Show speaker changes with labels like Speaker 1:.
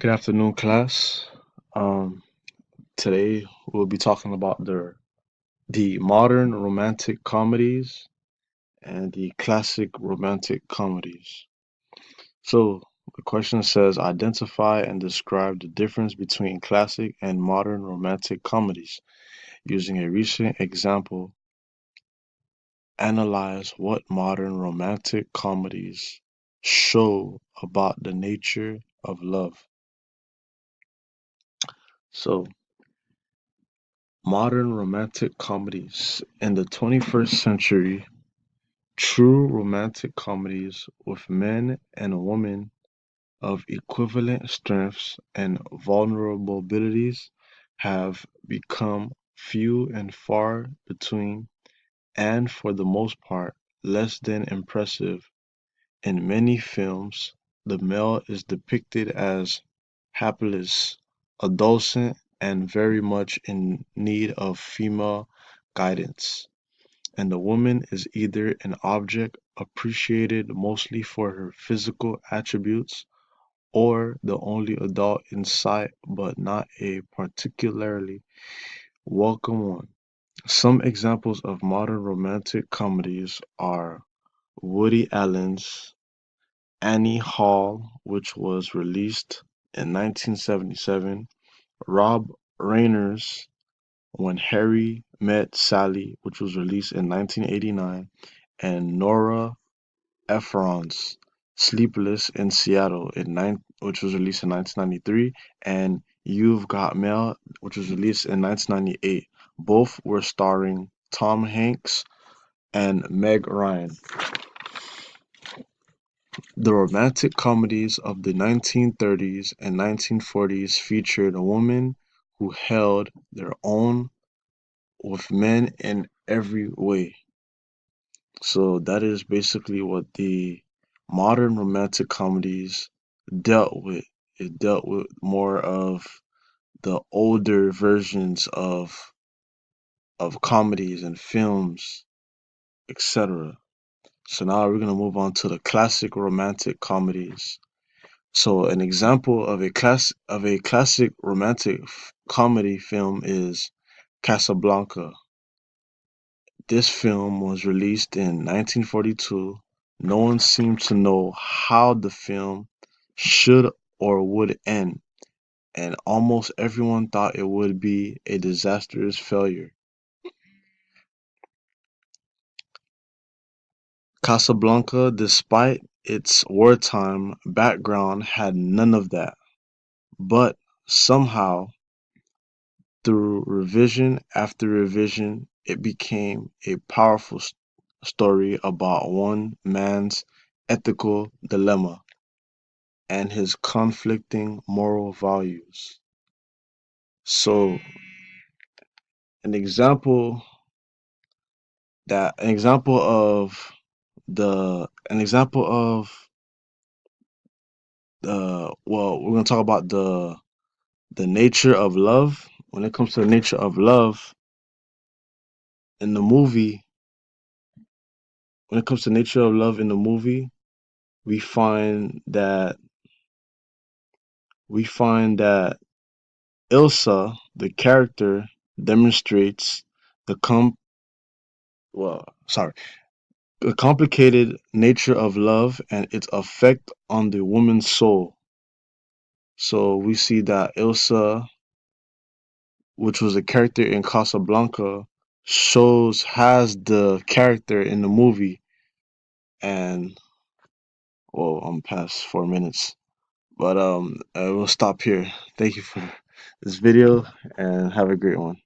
Speaker 1: Good afternoon, class. Um, Today we'll be talking about the modern romantic comedies and the classic romantic comedies. So the question says, identify and describe the difference between classic and modern romantic comedies. Using a recent example, analyze what modern romantic comedies show about the nature of love. So modern romantic comedies. In the 21st century, true romantic comedies with men and women of equivalent strengths and vulnerabilities have become few and far between, and for the most part, less than impressive. In many films, the male is depicted as hapless, adolescent, and very much in need of female guidance, and the woman is either an object appreciated mostly for her physical attributes or the only adult in sight but not a particularly welcome one. Some examples of modern romantic comedies are Woody Allen's Annie Hall, which was released in 1977, Rob Reiner's When Harry Met Sally, which was released in 1989, and Nora Ephron's Sleepless in Seattle, which was released in 1993, and You've Got Mail, which was released in 1998. Both were starring Tom Hanks and Meg Ryan. The romantic comedies of the 1930s and 1940s featured women who held their own with men in every way. So that is basically what the modern romantic comedies dealt with. It dealt with more of the older versions of comedies and films, etc. So now we're gonna move on to the classic romantic comedies. So an example of a classic romantic comedy film is Casablanca. This film was released in 1942. No one seemed to know how the film should or would end, and almost everyone thought it would be a disastrous failure. Casablanca, despite its wartime background, had none of that. But somehow, through revision after revision, it became a powerful story about one man's ethical dilemma and his conflicting moral values. So, an example an example of an example of we're gonna talk about the nature of love. When it comes to the nature of love in the movie, when it comes to nature of love in the movie, we find that we find that Ilsa, the character, demonstrates the com well, sorry, the complicated nature of love and its effect on the woman's soul. So we see that Ilsa, which was a character in Casablanca, has the character in the movie, and I'm past 4 minutes, but I will stop here. Thank you for this video and have a great one.